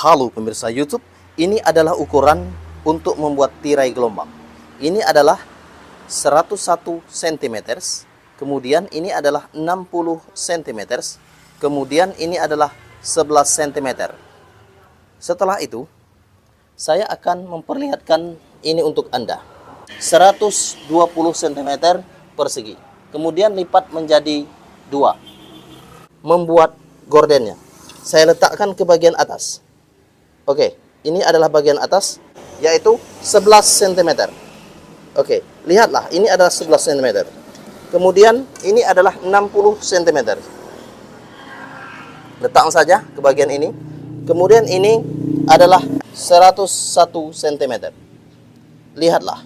Halo pemirsa YouTube, ini adalah ukuran untuk membuat tirai gelombang. Ini adalah 101 cm, kemudian ini adalah 60 cm, kemudian ini adalah 11 cm. Setelah itu, saya akan memperlihatkan ini untuk Anda. 120 cm persegi. Kemudian lipat menjadi 2. Membuat gordennya. Saya letakkan ke bagian atas. Oke, ini adalah bagian atas, yaitu 11 cm. Oke, lihatlah, ini adalah 11 cm. Kemudian ini adalah 60 cm. Letakkan saja ke bagian ini. Kemudian ini adalah 101 cm. Lihatlah.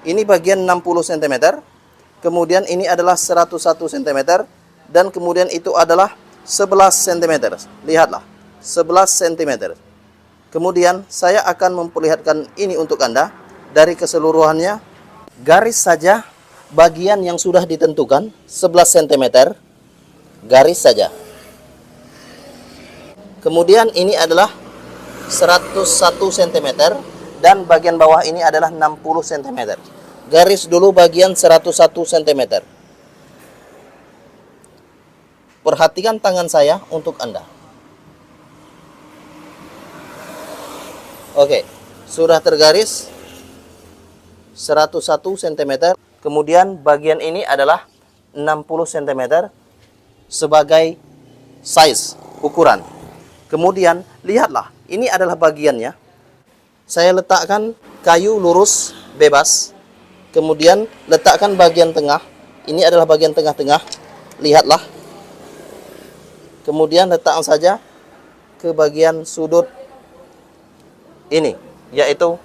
Ini bagian 60 cm. Kemudian ini adalah 101 cm. Dan kemudian itu adalah 11 cm. Lihatlah. 11 cm. Kemudian saya akan memperlihatkan ini untuk Anda dari keseluruhannya. Garis saja bagian yang sudah ditentukan 11 cm. Garis saja. Kemudian ini adalah 101 cm dan bagian bawah ini adalah 60 cm. Garis dulu bagian 101 cm. Perhatikan tangan saya untuk Anda. Oke, sudah tergaris 101 cm. Kemudian bagian ini adalah 60 cm sebagai size, ukuran. Kemudian lihatlah, ini adalah bagiannya. Saya letakkan kayu lurus bebas. Kemudian letakkan bagian tengah. Ini adalah bagian tengah-tengah. Lihatlah. Kemudian letakkan saja ke bagian sudut ini, yaitu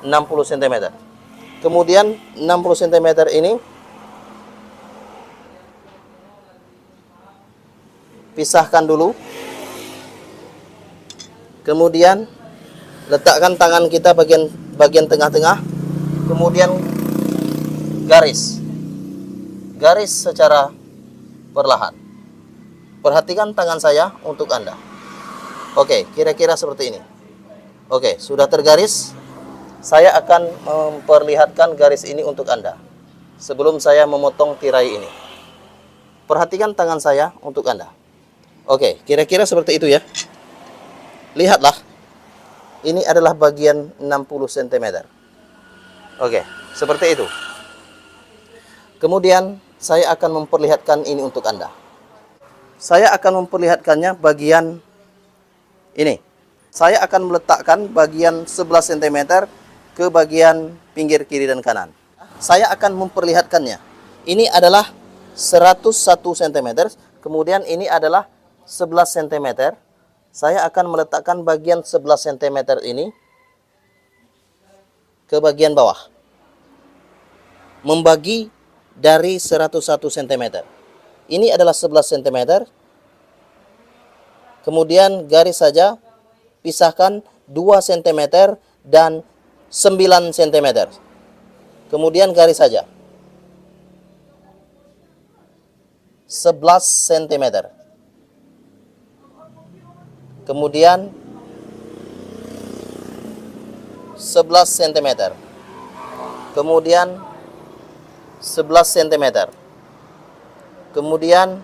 60 cm. Kemudian 60 cm ini pisahkan dulu. Kemudian letakkan tangan kita bagian tengah-tengah. Kemudian garis secara perlahan. Perhatikan tangan saya untuk Anda. Oke, kira-kira seperti ini. Oke, sudah tergaris. Saya akan memperlihatkan garis ini untuk Anda sebelum saya memotong tirai ini. Perhatikan tangan saya untuk Anda. Oke, kira-kira seperti itu ya. Lihatlah. Ini adalah bagian 60 cm. Oke, seperti itu. Kemudian saya akan memperlihatkan ini untuk Anda. Saya akan memperlihatkannya bagian ini. Saya akan meletakkan bagian 11 cm ke bagian pinggir kiri dan kanan. Saya akan memperlihatkannya. Ini adalah 101 cm, kemudian ini adalah 11 cm. Saya akan meletakkan bagian 11 cm ini ke bagian bawah. Membagi dari 101 cm. Ini adalah 11 cm. Kemudian garis saja. Pisahkan 2 cm dan 9 cm. Kemudian garis saja. 11 cm. Kemudian 11 cm. Kemudian 11 cm. Kemudian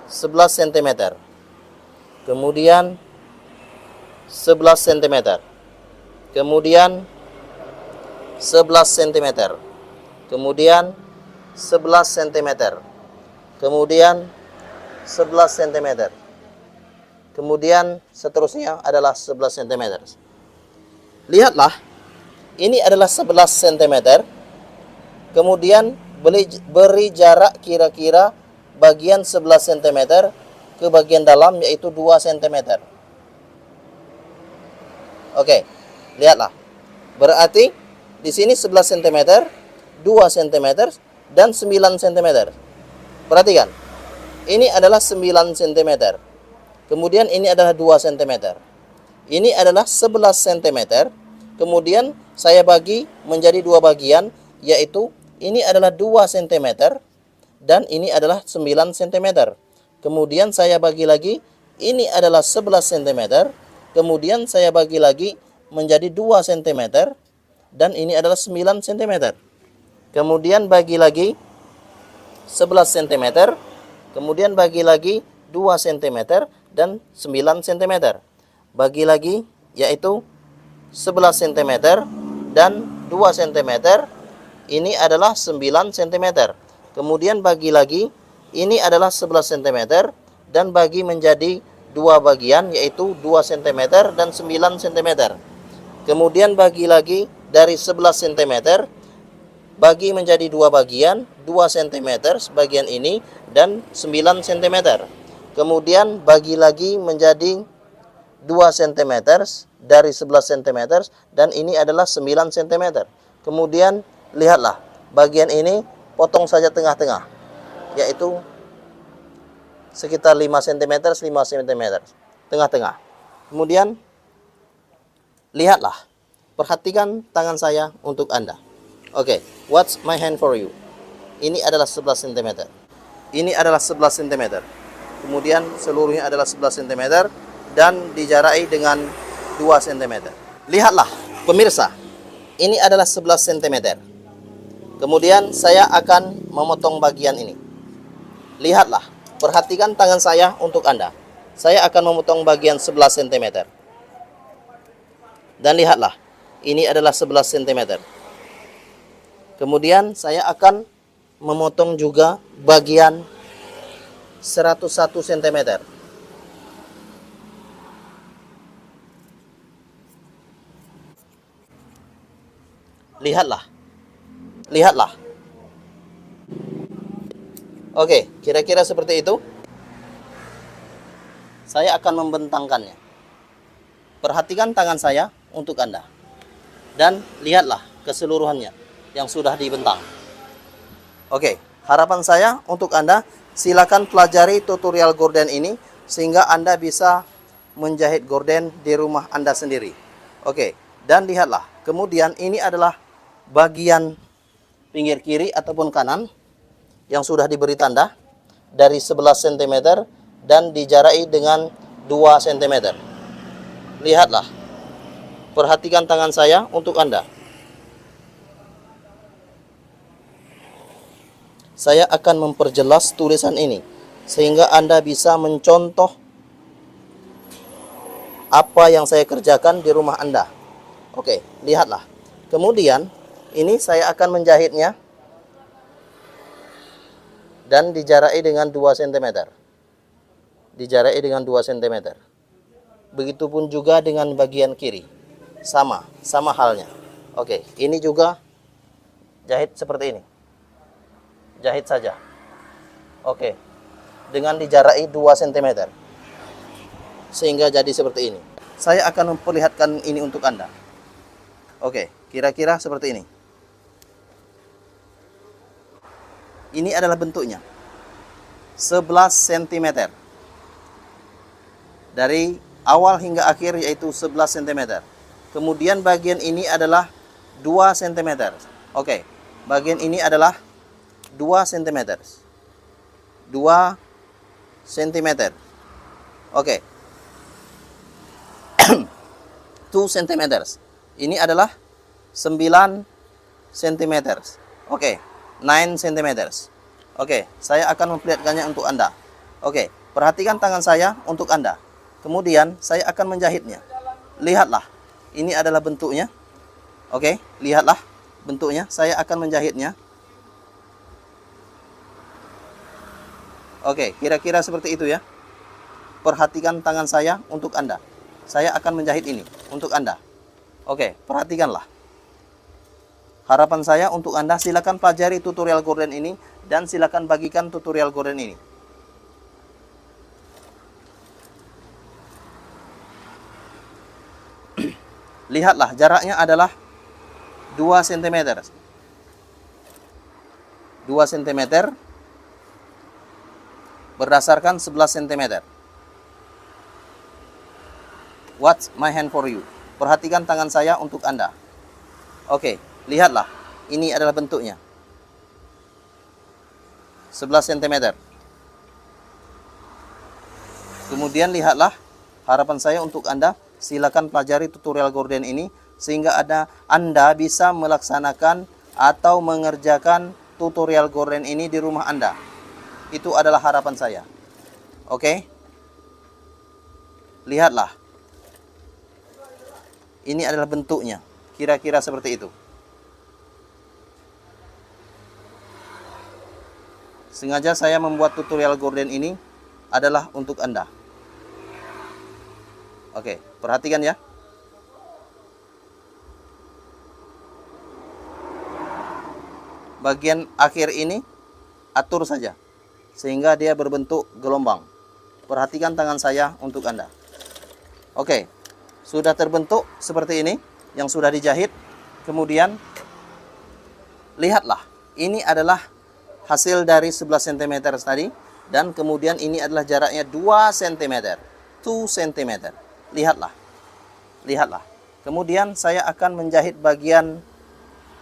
11 cm. Kemudian 11 cm. Kemudian 11 cm. Kemudian 11 cm. Kemudian 11 cm. Kemudian seterusnya adalah 11 cm. Lihatlah, ini adalah 11 cm. Kemudian beri jarak kira-kira bagian 11 cm ke bagian dalam, yaitu 2 cm. Oke, lihatlah. Berarti di sini 11 cm, 2 cm, dan 9 cm. Perhatikan. Ini adalah 9 cm. Kemudian ini adalah 2 cm. Ini adalah 11 cm. Kemudian saya bagi menjadi 2 bagian, yaitu ini adalah 2 cm dan ini adalah 9 cm. Kemudian saya bagi lagi, ini adalah 11 cm Kemudian saya bagi lagi menjadi 2 cm. Dan ini adalah 9 cm. Kemudian bagi lagi 11 cm. Kemudian bagi lagi 2 cm dan 9 cm. Bagi lagi yaitu 11 cm dan 2 cm. Ini adalah 9 cm. Kemudian bagi lagi, ini adalah 11 cm dan bagi menjadi dua bagian yaitu 2 cm dan 9 cm. Kemudian bagi lagi dari 11 cm bagi menjadi dua bagian, 2 cm sebagian ini dan 9 cm. Kemudian bagi lagi menjadi 2 cm dari 11 cm dan ini adalah 9 cm. Kemudian lihatlah, bagian ini potong saja tengah-tengah, yaitu sekitar 5 cm, 5 cm, tengah-tengah. Kemudian lihatlah, perhatikan tangan saya untuk Anda. Oke, what's my hand for you? Ini adalah 11 cm. Ini adalah 11 cm. Kemudian seluruhnya adalah 11 cm dan dijaraki dengan 2 cm. Lihatlah, pemirsa. Ini adalah 11 cm. Kemudian saya akan memotong bagian ini. Lihatlah, perhatikan tangan saya untuk Anda. Saya akan memotong bagian 11 cm. Dan lihatlah, ini adalah 11 cm. Kemudian saya akan memotong juga bagian 101 cm. Lihatlah. Lihatlah. Oke, kira-kira seperti itu. Saya akan membentangkannya. Perhatikan tangan saya untuk Anda. Dan lihatlah keseluruhannya yang sudah dibentang. Oke, harapan saya untuk Anda, silakan pelajari tutorial gorden ini sehingga Anda bisa menjahit gorden di rumah Anda sendiri. Oke, dan lihatlah. Kemudian ini adalah bagian pinggir kiri ataupun kanan yang sudah diberi tanda dari 11 cm dan dijaraki dengan 2 cm. Lihatlah. Perhatikan tangan saya untuk Anda. Saya akan memperjelas tulisan ini sehingga Anda bisa mencontoh apa yang saya kerjakan di rumah Anda. Oke, lihatlah. Kemudian ini saya akan menjahitnya dan dijaraki dengan 2 cm. Dijaraki dengan 2 cm. Begitupun juga dengan bagian kiri. Sama halnya. Oke, ini juga jahit seperti ini. Jahit saja. Oke. Dengan dijaraki 2 cm. Sehingga jadi seperti ini. Saya akan memperlihatkan ini untuk Anda. Oke, kira-kira seperti ini. Ini adalah bentuknya. 11 cm. Dari awal hingga akhir yaitu 11 cm. Kemudian bagian ini adalah 2 cm. Oke, bagian ini adalah 2 cm. 2 cm. Oke. 2 cm. Ini adalah 9 cm. Oke, 9 cm. Oke, saya akan memperlihatkannya untuk Anda. Oke, perhatikan tangan saya untuk Anda. Kemudian saya akan menjahitnya. Lihatlah, ini adalah bentuknya. Oke, lihatlah bentuknya. Saya akan menjahitnya. Oke, kira-kira seperti itu ya. Perhatikan tangan saya untuk Anda. Saya akan menjahit ini untuk Anda. Oke, perhatikanlah. Harapan saya untuk Anda, silakan pelajari tutorial gorden ini dan silakan bagikan tutorial gorden ini. Lihatlah, jaraknya adalah 2 cm. 2 cm berdasarkan 11 cm. What's my hand for you? Perhatikan tangan saya untuk Anda. Oke, lihatlah. Ini adalah bentuknya. 11 cm. Kemudian lihatlah, harapan saya untuk Anda, silakan pelajari tutorial gorden ini sehingga Anda bisa melaksanakan atau mengerjakan tutorial gorden ini di rumah Anda. Itu adalah harapan saya. Oke? Lihatlah. Ini adalah bentuknya. Kira-kira seperti itu. Sengaja saya membuat tutorial gorden ini adalah untuk Anda. Oke, perhatikan ya. Bagian akhir ini atur saja sehingga dia berbentuk gelombang. Perhatikan tangan saya untuk Anda. Oke, sudah terbentuk seperti ini yang sudah dijahit. Kemudian lihatlah, ini adalah hasil dari 11 cm tadi, dan kemudian ini adalah jaraknya 2 cm. 2 cm. Lihatlah. Lihatlah. Kemudian saya akan menjahit bagian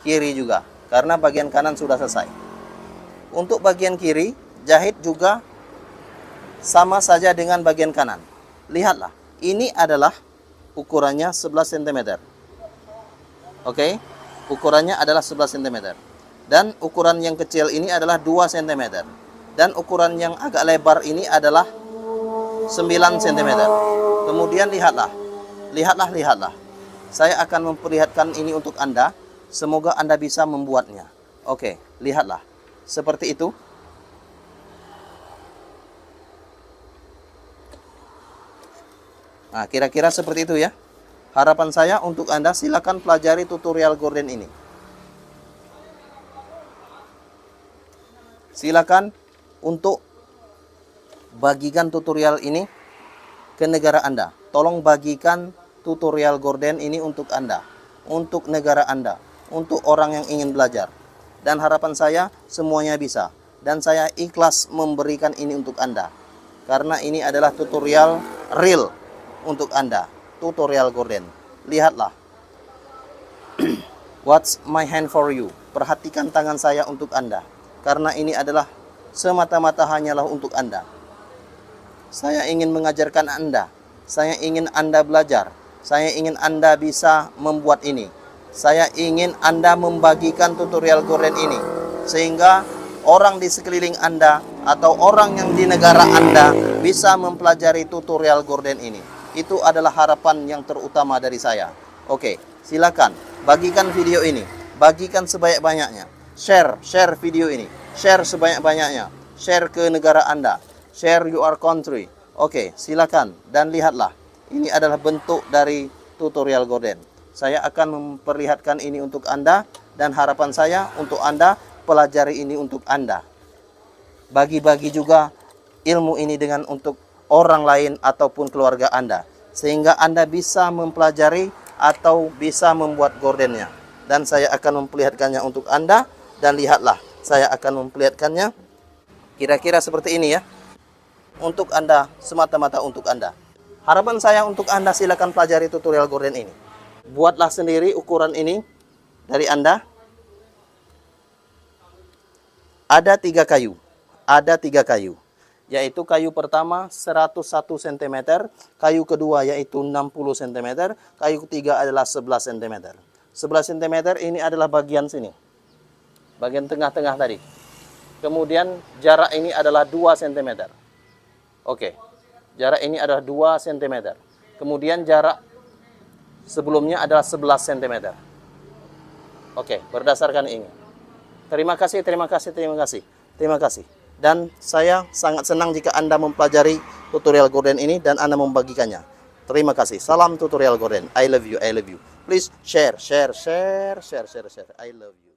kiri juga karena bagian kanan sudah selesai. Untuk bagian kiri, jahit juga sama saja dengan bagian kanan. Lihatlah. Ini adalah ukurannya 11 cm. Oke? Ukurannya adalah 11 cm. Dan ukuran yang kecil ini adalah 2 cm. Dan ukuran yang agak lebar ini adalah 9 cm. Kemudian lihatlah. Lihatlah. Saya akan memperlihatkan ini untuk Anda. Semoga Anda bisa membuatnya. Oke, lihatlah. Seperti itu. Nah, kira-kira seperti itu ya. Harapan saya untuk Anda, silakan pelajari tutorial gorden ini. Silakan untuk bagikan tutorial ini ke negara Anda. Tolong bagikan tutorial gorden ini untuk Anda, untuk negara Anda, untuk orang yang ingin belajar. Dan harapan saya semuanya bisa. Dan saya ikhlas memberikan ini untuk Anda. Karena ini adalah tutorial real untuk Anda. Tutorial gorden. Lihatlah. What's my hand for you? Perhatikan tangan saya untuk Anda. Karena ini adalah semata-mata hanyalah untuk Anda. Saya ingin mengajarkan Anda. Saya ingin Anda belajar. Saya ingin Anda bisa membuat ini. Saya ingin Anda membagikan tutorial gorden ini. Sehingga orang di sekeliling Anda atau orang yang di negara Anda bisa mempelajari tutorial gorden ini. Itu adalah harapan yang terutama dari saya. Oke, silakan bagikan video ini. Bagikan sebanyak-banyaknya. Share video ini. Share sebanyak-banyaknya. Share ke negara Anda. Share your country. Oke, silakan dan lihatlah. Ini adalah bentuk dari tutorial gorden. Saya akan memperlihatkan ini untuk Anda dan harapan saya untuk Anda pelajari ini untuk Anda. Bagi-bagi juga ilmu ini dengan untuk orang lain ataupun keluarga Anda sehingga Anda bisa mempelajari atau bisa membuat gordennya. Dan saya akan memperlihatkannya untuk Anda dan lihatlah, saya akan memperlihatkannya kira-kira seperti ini ya. Untuk Anda, semata-mata untuk Anda. Harapan saya untuk Anda, silakan pelajari tutorial gorden ini. Buatlah sendiri ukuran ini dari Anda. Ada 3 kayu. Ada 3 kayu. Yaitu kayu pertama 101 cm, kayu kedua yaitu 60 cm, kayu ketiga adalah 11 cm. 11 cm ini adalah bagian sini. Bagian tengah-tengah tadi. Kemudian jarak ini adalah 2 cm. Oke, jarak ini adalah 2 cm. Kemudian jarak sebelumnya adalah 11 cm. Oke, berdasarkan ini. Terima kasih. Dan saya sangat senang jika Anda mempelajari tutorial gorden ini dan Anda membagikannya. Terima kasih. Salam tutorial gorden. I love you. Please share. I love you.